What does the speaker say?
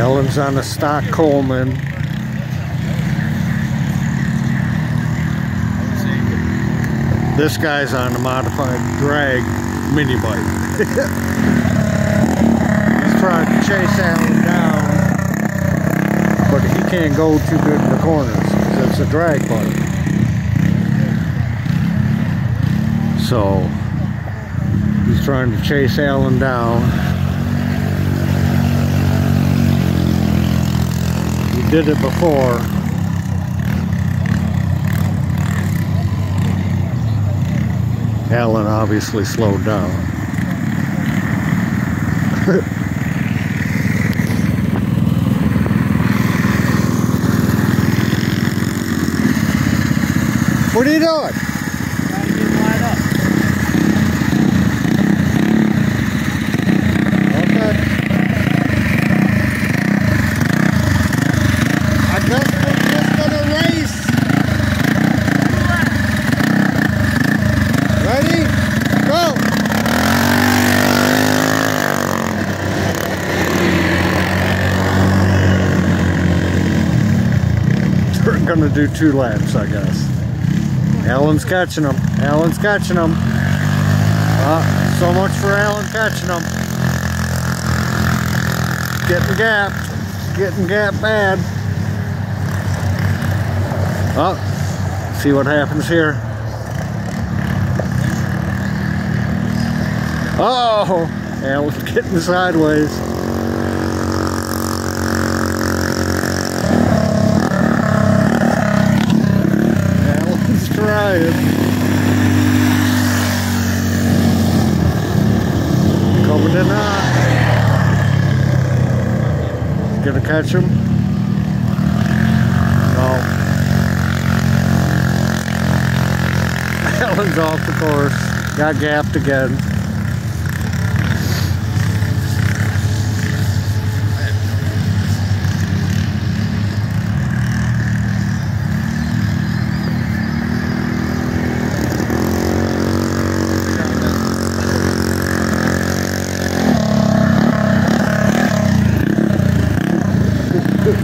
Ellen's on a stock Coleman. This guy's on a modified drag mini bike. He's trying to chase Alan down, but he can't go too good in the corners because it's a drag bike. So he's trying to chase Alan down. He did it before. Alan obviously slowed down. What are you doing? Trying to get lined up. Okay. I guess we're just gonna race. Ready? Go! We're gonna do 2 laps, I guess. Alan's catching him. Alan's catching him. So much for Alan catching him. Getting gapped. Getting gapped bad. See what happens here. Oh, Alan's getting sideways. Alan's trying. Coming in hot. Gonna catch him? No. Alan's off the course. Got gapped again. Good.